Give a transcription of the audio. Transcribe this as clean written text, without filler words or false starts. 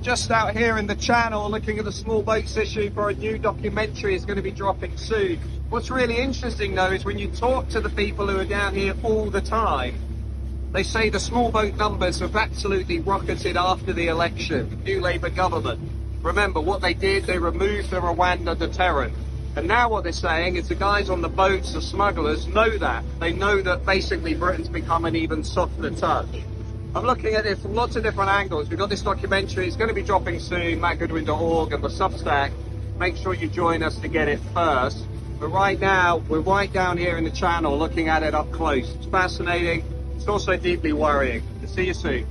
just out here in the channel looking at the small boats issue for a new documentary. Is going to be dropping soon. What's really interesting though is when you talk to the people who are down here all the time, they say the small boat numbers have absolutely rocketed after the election, new Labour government. Remember what they did, they removed the Rwanda deterrent. And now what they're saying is the guys on the boats, the smugglers, know that. They know that basically Britain's become an even softer touch. I'm looking at it from lots of different angles. We've got this documentary, it's going to be dropping soon, mattgoodwin.org and the Substack. Make sure you join us to get it first. But right now, we're right down here in the channel looking at it up close. It's fascinating. It's also deeply worrying. See you soon.